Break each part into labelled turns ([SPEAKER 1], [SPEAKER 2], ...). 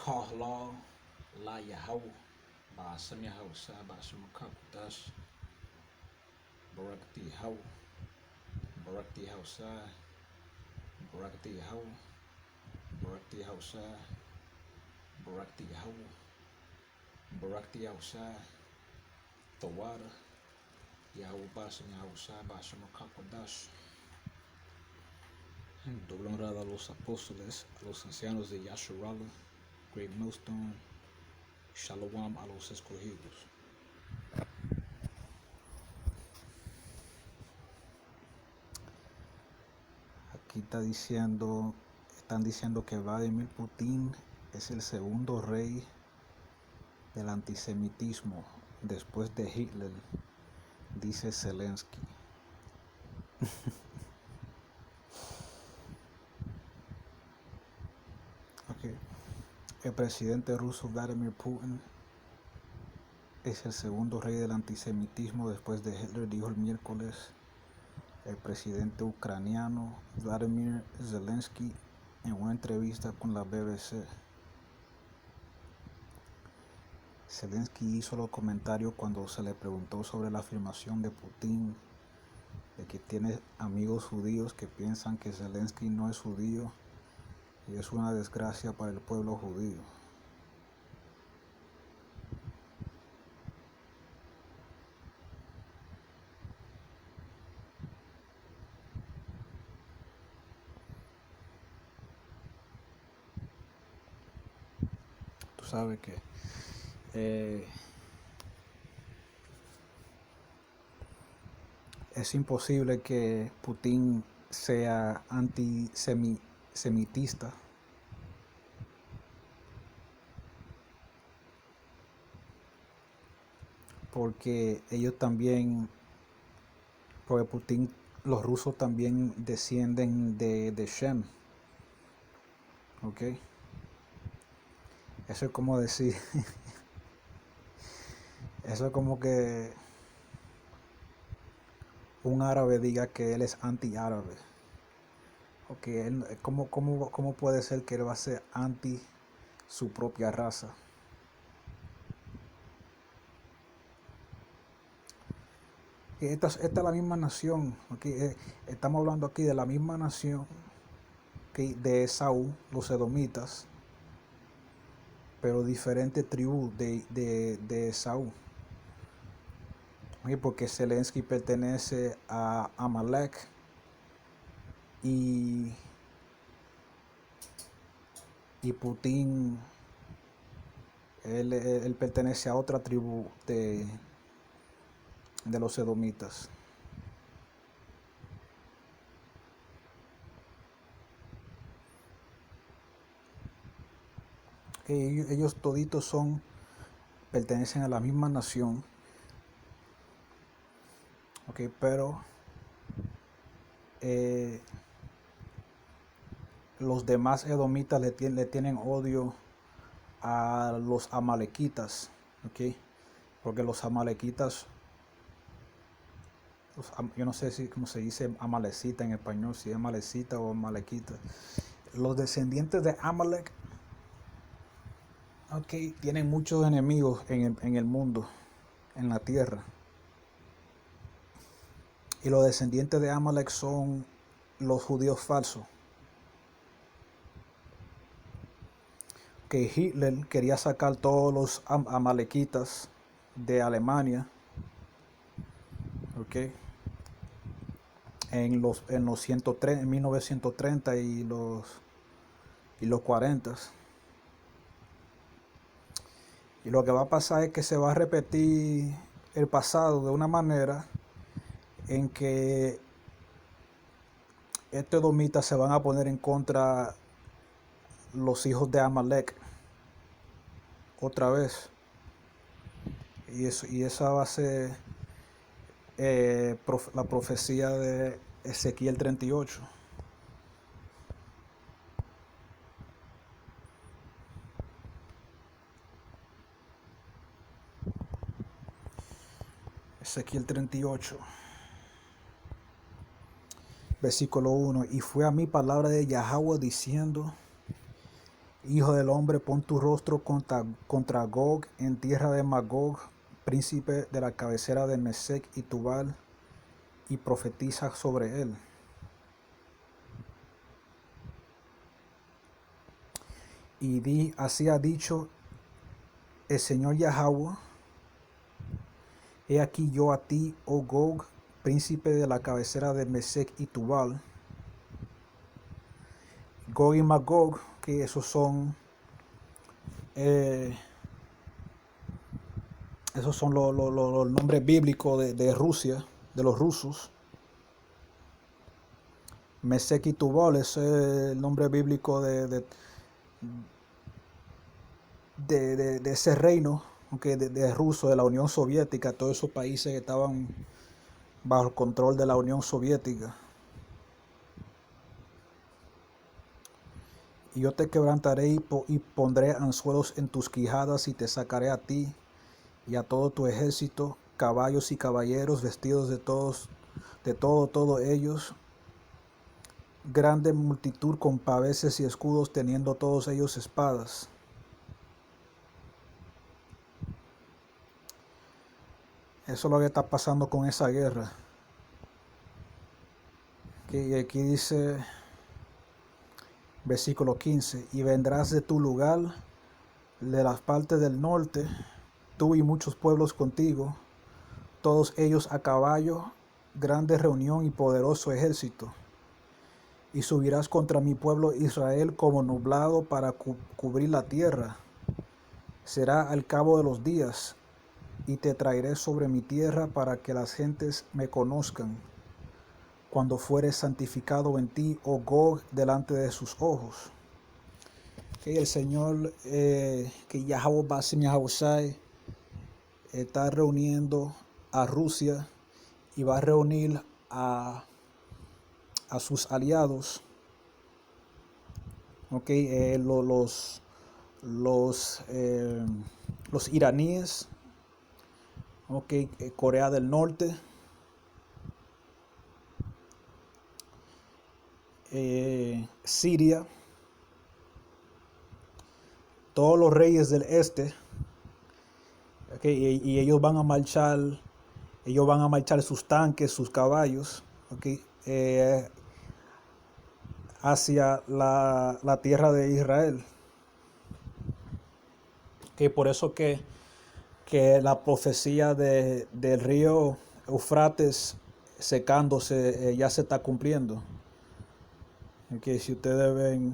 [SPEAKER 1] Kahla la Yahweh Ba'asam Yahausa Ba'asam Kakutas Barakti Haw Barakti Hausa Barakti Haw Barakti Hausa Barakti Haw Barakti Hausa Tawara Yahweh Ba'asam Yahausa Ba'asam Kakutas. Doble honrada a los apóstoles, a los ancianos de Yasharala, Great Millstone, Shalom a los escogidos. Aquí están diciendo que Vladimir Putin es el segundo rey del antisemitismo después de Hitler, dice Zelensky. Okay. El presidente ruso Vladimir Putin es el segundo rey del antisemitismo después de Hitler, dijo el miércoles el presidente ucraniano Vladimir Zelensky en una entrevista con la BBC. Zelensky hizo los comentarios cuando se le preguntó sobre la afirmación de Putin de que tiene amigos judíos que piensan que Zelensky no es judío y es una desgracia para el pueblo judío. Tú sabes que es imposible que Putin sea antisemitista, porque porque Putin, los rusos también descienden de Shem, ¿ok? Eso es como decir, eso es como que un árabe diga que él es anti-árabe. Okay, ¿cómo puede ser que él va a ser anti su propia raza? Esta es la misma nación, okay, estamos hablando aquí de la misma nación, okay, de Esaú, los edomitas, pero diferentes tribus de Esaú. Okay, porque Zelensky pertenece a Amalek y Putin, él pertenece a otra tribu de los edomitas. Ellos toditos pertenecen a la misma nación, okay, pero los demás edomitas le tienen odio a los amalequitas, okay, porque los amalequitas, yo no sé cómo se dice amalecita en español, si es amalecita o amalequita. Los descendientes de Amalek, okay, tienen muchos enemigos en el mundo, en la tierra. Y los descendientes de Amalek son los judíos falsos. Que Hitler quería sacar todos los amalequitas de Alemania, okay, en los 130, en 1930 y los 40. Y lo que va a pasar es que se va a repetir el pasado de una manera en que estos edomitas se van a poner en contra los hijos de Amalek otra vez. Y esa va a ser la profecía de Ezequiel 38. Ezequiel 38, versículo 1. Y fue a mí palabra de Yahweh diciendo: Hijo del hombre, pon tu rostro contra Gog en tierra de Magog, príncipe de la cabecera de Mesec y Tubal, y profetiza sobre él. Y di, así ha dicho el Señor Yahweh: he aquí yo a ti, oh Gog, príncipe de la cabecera de Mesec y Tubal. Gog y Magog, que esos son los nombres bíblicos de Rusia, de los rusos. Mesec y Tubal es el nombre bíblico de ese reino, aunque de ruso, de la Unión Soviética. Todos esos países estaban bajo el control de la Unión Soviética. Y yo te quebrantaré y pondré anzuelos en tus quijadas, y te sacaré a ti y a todo tu ejército, caballos y caballeros, vestidos de todo ellos, grande multitud con paveses y escudos, teniendo todos ellos espadas. Eso es lo que está pasando con esa guerra. Que aquí dice, versículo 15, y vendrás de tu lugar, de las partes del norte, tú y muchos pueblos contigo, todos ellos a caballo, grande reunión y poderoso ejército. Y subirás contra mi pueblo Israel como nublado para cubrir la tierra. Será al cabo de los días, y te traeré sobre mi tierra para que las gentes me conozcan, cuando fueres santificado en ti, oh Gog, delante de sus ojos. Que el Señor, que Yahweh Basim Yahushai, está reuniendo a Rusia y va a reunir a sus aliados, okay, los iraníes, okay, Corea del Norte, Siria, todos los reyes del este, okay, y ellos van a marchar sus tanques, sus caballos, okay, hacia la tierra de Israel. Okay, por eso que la profecía del río Eufrates secándose ya se está cumpliendo. Okay, si ustedes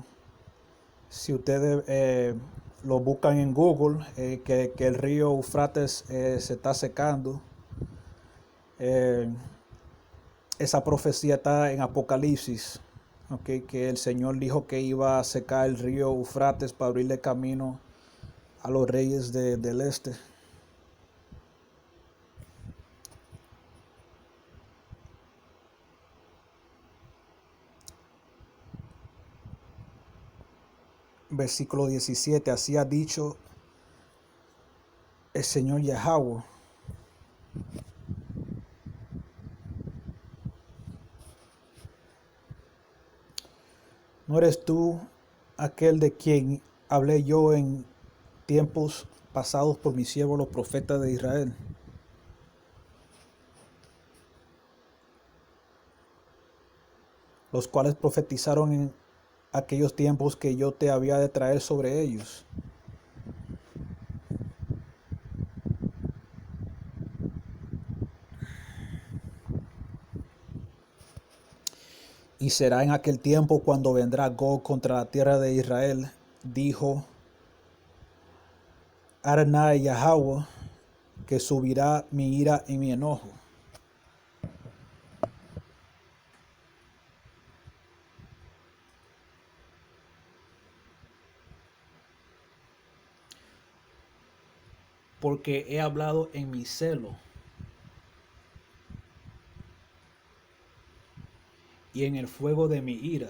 [SPEAKER 1] lo buscan en Google, que el río Eufrates se está secando, esa profecía está en Apocalipsis, okay, que el Señor dijo que iba a secar el río Eufrates para abrirle camino a los reyes del este. Versículo 17, así ha dicho el Señor Yahweh: ¿no eres tú aquel de quien hablé yo en tiempos pasados por mis siervos los profetas de Israel? Los cuales profetizaron en aquellos tiempos que yo te había de traer sobre ellos. Y será en aquel tiempo cuando vendrá Gog contra la tierra de Israel, dijo Adonai Yahweh, que subirá mi ira y mi enojo. Porque he hablado en mi celo y en el fuego de mi ira,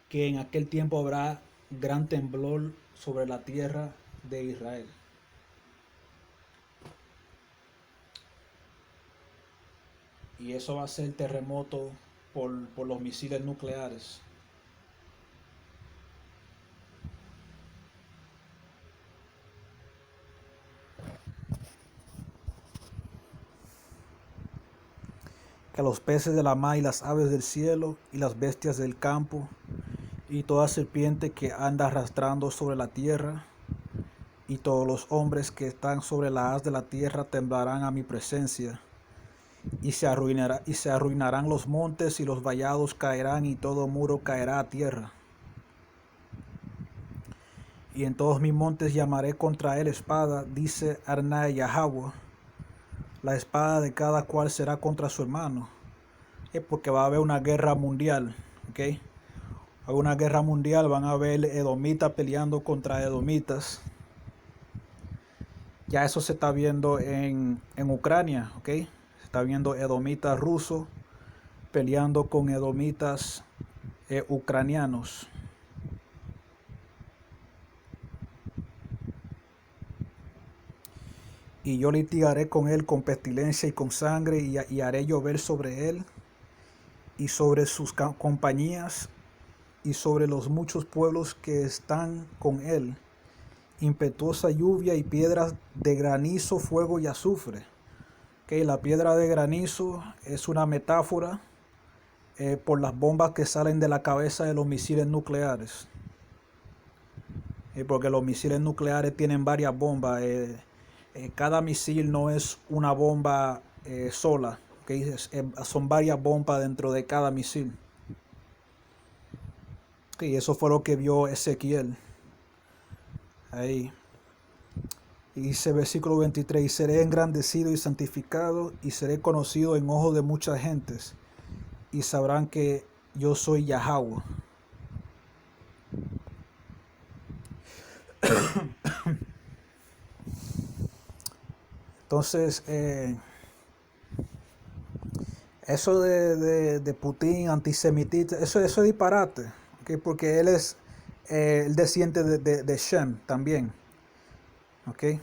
[SPEAKER 1] que en aquel tiempo habrá gran temblor sobre la tierra de Israel. Y eso va a ser terremoto por los misiles nucleares. que los peces de la mar y las aves del cielo y las bestias del campo y toda serpiente que anda arrastrando sobre la tierra y todos los hombres que están sobre la haz de la tierra temblarán a mi presencia y se arruinarán los montes y los vallados caerán y todo muro caerá a tierra. Y en todos mis montes llamaré contra él espada, dice Adonai Yahweh. La espada de cada cual será contra su hermano. Porque va a haber una guerra mundial. ¿Okay? Va a haber una guerra mundial, van a haber edomitas peleando contra edomitas. Ya eso se está viendo en Ucrania. ¿Okay? Se está viendo edomitas rusos peleando con edomitas ucranianos. Y yo litigaré con él con pestilencia y con sangre, y haré llover sobre él y sobre sus compañías y sobre los muchos pueblos que están con él, impetuosa lluvia y piedras de granizo, fuego y azufre. Okay, la piedra de granizo es una metáfora por las bombas que salen de la cabeza de los misiles nucleares. Porque los misiles nucleares tienen varias bombas. Cada misil no es una bomba sola, ¿okay? Son varias bombas dentro de cada misil. Y eso fue lo que vio Ezequiel. Ahí. Y dice versículo 23, y seré engrandecido y santificado, y seré conocido en ojos de muchas gentes, y sabrán que yo soy Yahweh. Entonces, eso de Putin, antisemitista, eso es disparate, ¿okay? Porque él es el desciende de Shem también, ¿okay?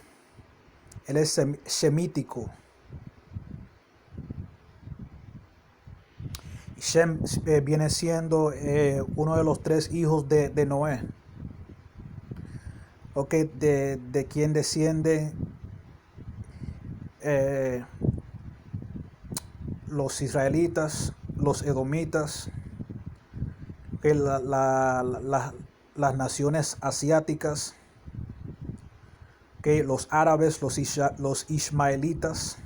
[SPEAKER 1] Él es semítico. Shem viene siendo uno de los 3 hijos de Noé, ¿okay? De quien desciende los israelitas, los edomitas, ¿okay? Las naciones asiáticas, ¿okay? Los árabes, los ismaelitas.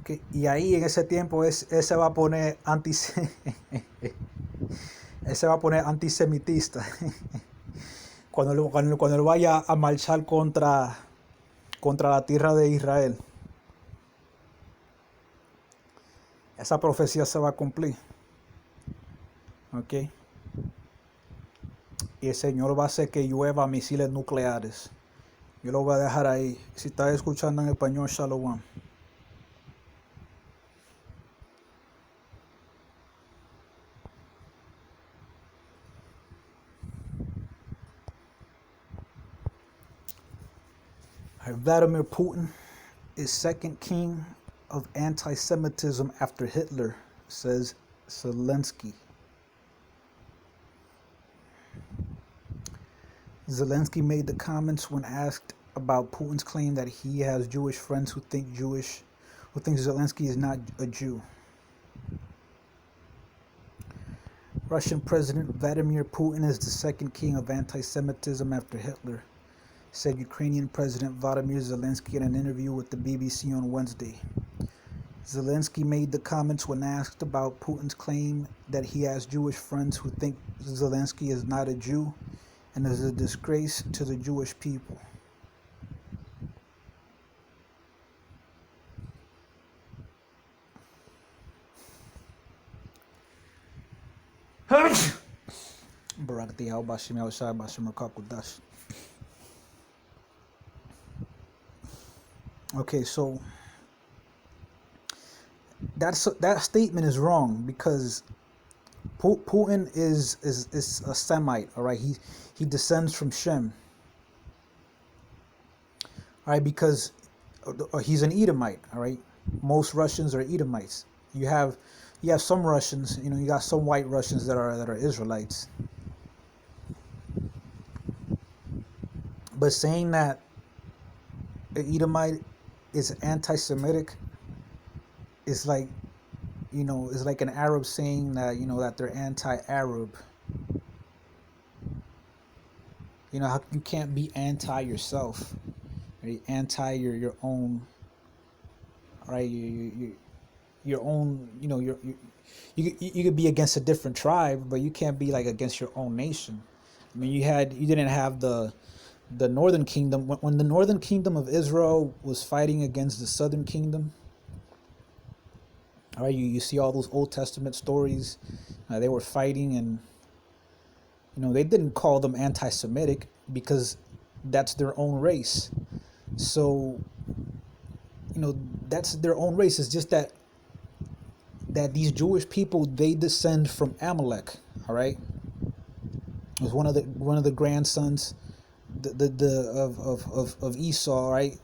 [SPEAKER 1] ¿Okay? Y ahí en ese tiempo ese va a poner ese va a poner antisemitista cuando él vaya a marchar contra la tierra de Israel. Esa profecía se va a cumplir. ¿Okay? Y el Señor va a hacer que llueva misiles nucleares. Yo lo voy a dejar ahí. Si estás escuchando en español, Shalom. Vladimir Putin is second king of anti-Semitism after Hitler, says Zelensky. Zelensky made the comments when asked about Putin's claim that he has Jewish friends who think Zelensky is not a Jew. Russian President Vladimir Putin is the second king of anti-Semitism after Hitler, said Ukrainian President Vladimir Zelensky in an interview with the BBC on Wednesday. Zelensky made the comments when asked about Putin's claim that he has Jewish friends who think Zelensky is not a Jew and is a disgrace to the Jewish people. Okay, so that statement is wrong because Putin is a Semite, all right? He descends from Shem, all right? Because he's an Edomite, all right? Most Russians are Edomites. You have some Russians, you got some white Russians that are Israelites. But saying that an Edomite is anti-Semitic is like, is like an Arab saying that, that they're anti-Arab. How you can't be anti yourself, right? Anti your own, right? Your own, you could be against a different tribe, but you can't be like against your own nation. I mean, you didn't have the northern kingdom when the northern kingdom of Israel was fighting against the southern kingdom. All right, you see all those Old Testament stories. They were fighting, and they didn't call them anti-Semitic because that's their own race. So, that's their own race. It's just that these Jewish people, they descend from Amalek. All right, it was one of the grandsons, of Esau, right,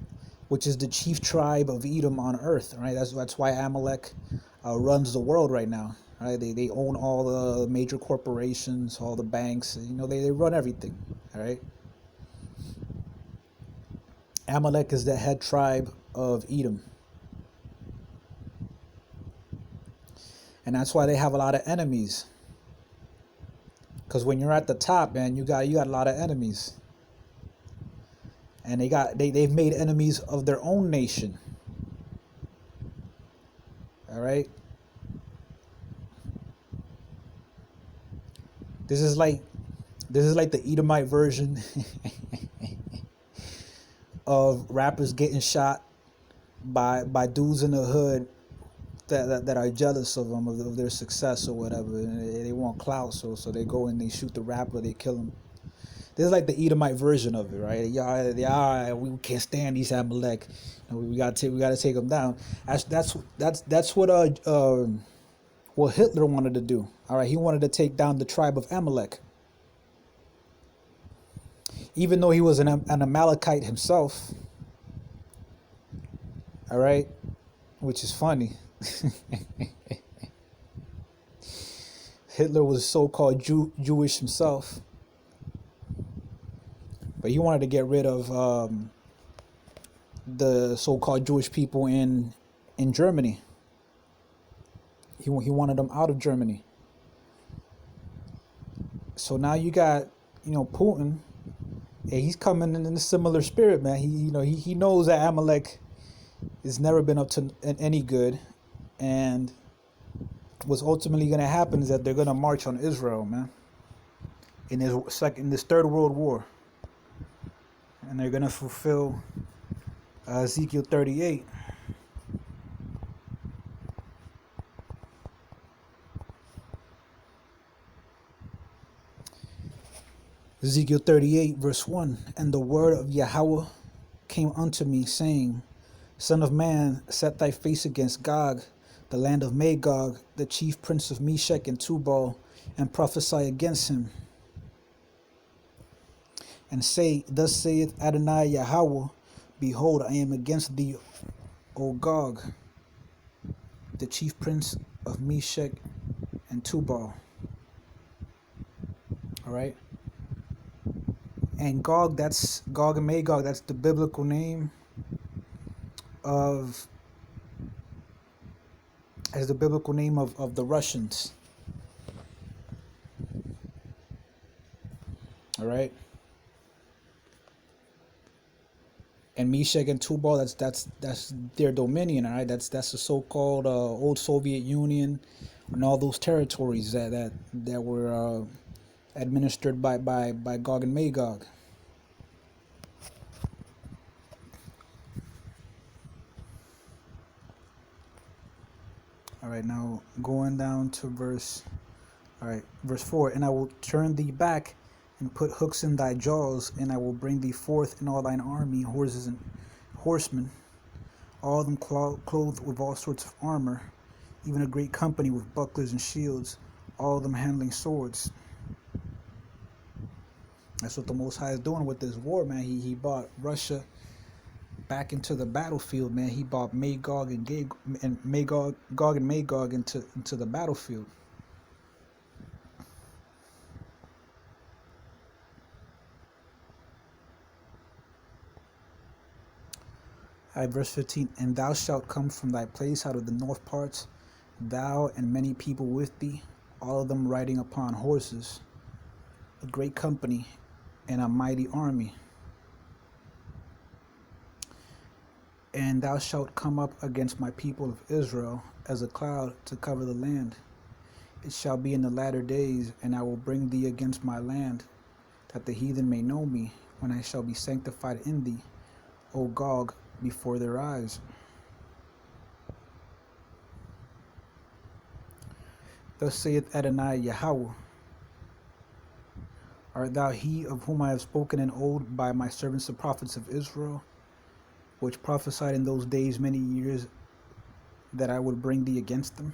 [SPEAKER 1] which is the chief tribe of Edom on earth. Right, that's why Amalek runs the world right now. Right, they own all the major corporations, all the banks. They run everything. All right. Amalek is the head tribe of Edom. And that's why they have a lot of enemies. Because when you're at the top, man, you got a lot of enemies. And they've made enemies of their own nation. All right. This is like the Edomite version of rappers getting shot by dudes in the hood that are jealous of them, of their success or whatever, and they want clout, so they go and they shoot the rapper, they kill him. This is like the Edomite version of it, right? Yeah, we can't stand these Amalek. We gotta take them down. That's what Hitler wanted to do. All right, he wanted to take down the tribe of Amalek, even though he was an Amalekite himself. All right, which is funny. Hitler was so-called Jewish himself, but he wanted to get rid of the so-called Jewish people in Germany. He wanted them out of Germany. So now you got Putin, and he's coming in a similar spirit, man. He knows that Amalek has never been up to any good, and what's ultimately going to happen is that they're going to march on Israel, man, in this third world war, and they're going to fulfill Ezekiel 38. Ezekiel 38 verse 1, and the word of Yahweh came unto me, saying, Son of man, set thy face against Gog, the land of Magog, the chief prince of Meshech and Tubal, and prophesy against him. And say, Thus saith Adonai Yahweh, Behold, I am against thee, O Gog, the chief prince of Meshech and Tubal. All right. And Gog, that's Gog and Magog, that's the biblical name of the Russians. All right. And Meshech and Tubal, that's their dominion. All right. That's the so-called old Soviet Union and all those territories that were administered by Gog and Magog. All right, now going down to verse 4. And I will turn thee back and put hooks in thy jaws, and I will bring thee forth in all thine army, horses and horsemen, all of them clothed with all sorts of armor, even a great company with bucklers and shields, all of them handling swords. That's what the Most High is doing with this war, man. He brought Russia back into the battlefield, man. He brought Gog and Magog into the battlefield. Verse 15, and thou shalt come from thy place out of the north parts, thou and many people with thee, all of them riding upon horses, a great company and a mighty army. And thou shalt come up against my people of Israel as a cloud to cover the land. It shall be in the latter days, and I will bring thee against my land, that the heathen may know me, when I shall be sanctified in thee, O Gog, before their eyes. Thus saith Adonai Yahweh, art thou he of whom I have spoken in old by my servants the prophets of Israel, which prophesied in those days many years that I would bring thee against them?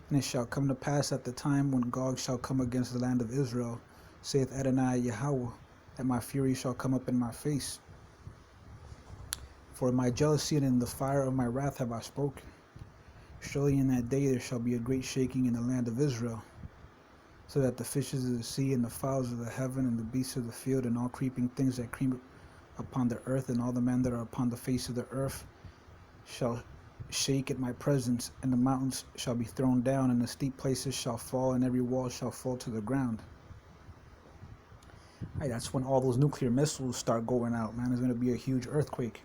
[SPEAKER 1] And it shall come to pass at the time when Gog shall come against the land of Israel, saith Adonai Yahweh, that my fury shall come up in my face. For in my jealousy and in the fire of my wrath have I spoken. Surely in that day there shall be a great shaking in the land of Israel, so that the fishes of the sea and the fowls of the heaven and the beasts of the field and all creeping things that creep upon the earth and all the men that are upon the face of the earth shall shake at my presence, and the mountains shall be thrown down, and the steep places shall fall, and every wall shall fall to the ground. Right, that's when all those nuclear missiles start going out, man. There's going to be a huge earthquake.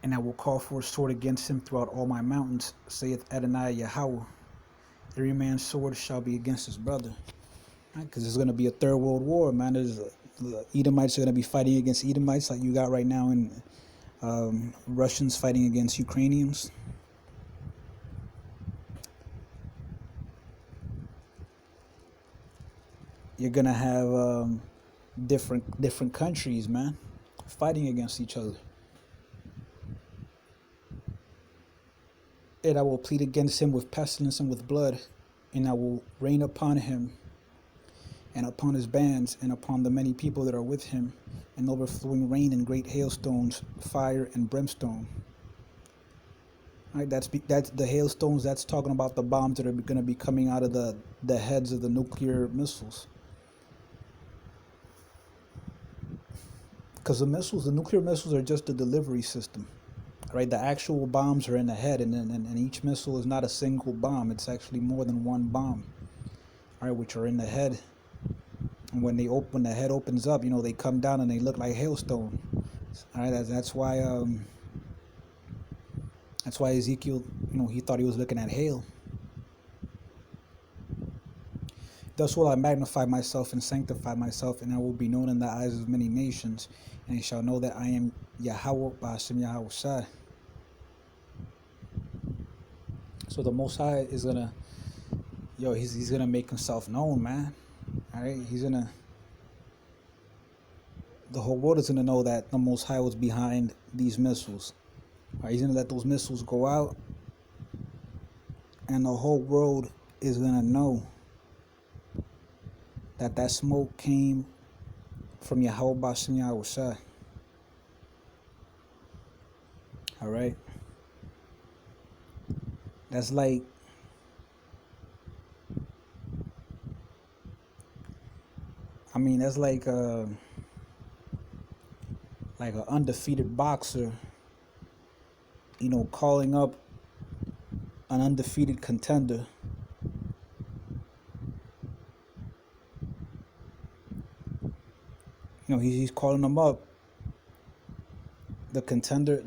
[SPEAKER 1] And I will call for a sword against him throughout all my mountains, saith Adonai Yahweh. Every man's sword shall be against his brother. Right, because there's going to be a third world war, man. The Edomites are going to be fighting against Edomites like you got right now in Russians fighting against Ukrainians. You're going to have different countries, man, fighting against each other. And I will plead against him with pestilence and with blood, and I will rain upon him and upon his bands and upon the many people that are with him, and overflowing rain and great hailstones, fire and brimstone. Right, that's the hailstones. That's talking about the bombs that are going to be coming out of the heads of the nuclear missiles. Because the nuclear missiles are just a delivery system. Right, the actual bombs are in the head, and each missile is not a single bomb. It's actually more than one bomb. All right, which are in the head. And when the head opens up, they come down and they look like hailstone. All right, that's why Ezekiel, he thought he was looking at hail. Thus will I magnify myself and sanctify myself, and I will be known in the eyes of many nations, and they shall know that I am Yahweh Ba'ashem Yahweh. So the Most High is gonna, he's gonna make himself known, man. All right, the whole world is gonna know that the Most High was behind these missiles. All right, he's gonna let those missiles go out, and the whole world is gonna know that smoke came from Yahweh Ba'ashem Yahweh. All right. That's like like an undefeated boxer, calling up an undefeated contender. He's calling them up. The contender,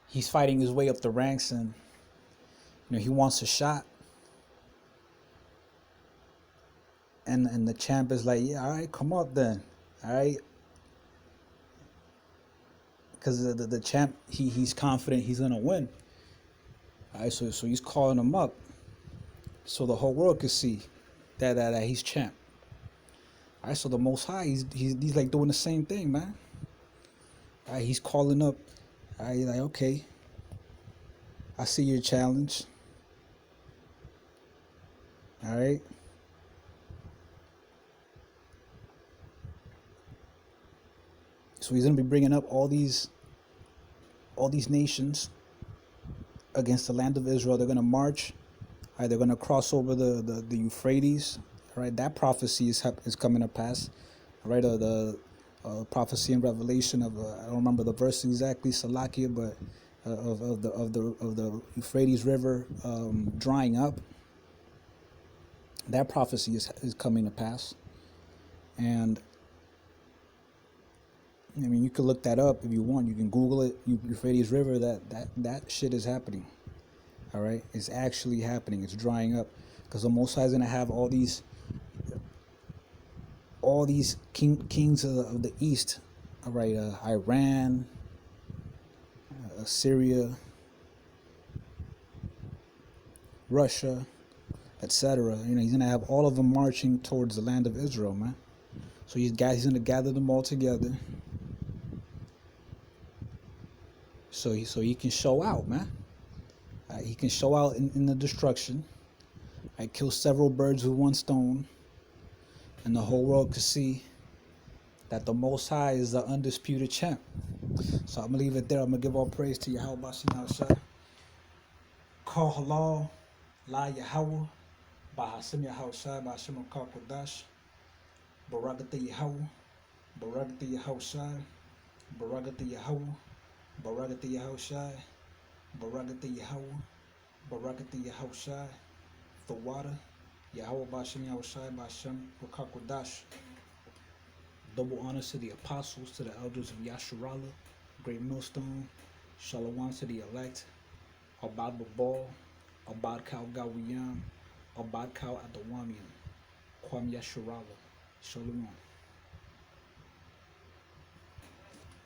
[SPEAKER 1] he's fighting his way up the ranks, and he wants a shot. And the champ is like, yeah, all right, come up then, all right. Because the champ, he's confident he's gonna win. All right, so he's calling him up, so the whole world can see that he's champ. All right, so the Most High, he's like doing the same thing, man. All right, he's calling up. All right, like, okay, I see your challenge. All right. So he's going to be bringing up all these nations against the land of Israel. They're going to march. All right, they're going to cross over the Euphrates. right? That prophecy is coming to pass, right? The prophecy in Revelation of I don't remember the verse exactly, Salakia, but of the Euphrates River drying up. That prophecy is coming to pass, and I mean you can look that up if you want. You can Google it. Euphrates River. That shit is happening. All right, it's actually happening. It's drying up because the Most High is gonna have all these kings of the east. All right, Iran, Syria, Russia, etc. You know, he's gonna have all of them marching towards the land of Israel, man. So he's gonna gather them all together, so he can show out, man. He can show out in the destruction. I kill several birds with one stone, and the whole world could see that the Most High is the undisputed champ. So I'm gonna leave it there. I'm gonna give all praise to Yahweh Bashim Yahshua. Call halal, la Yahweh, Bahasim Yahshua, Bashim Kodash, Baragata Yahweh, Baragata Yahshua, Baragata Yahweh, Baragata Yahshua, Baragata Yahweh, Baragata Yahshua, the water, Yahweh Bashim Yahshua, Bashim Kodash. Double honors to the apostles, to the elders of Yasharala, Great Millstone, Shalom to the elect, Abad Babal, Abad Kal Gawiyam, Abad Kal Adawamian, Kwam Yasharala, Shalom.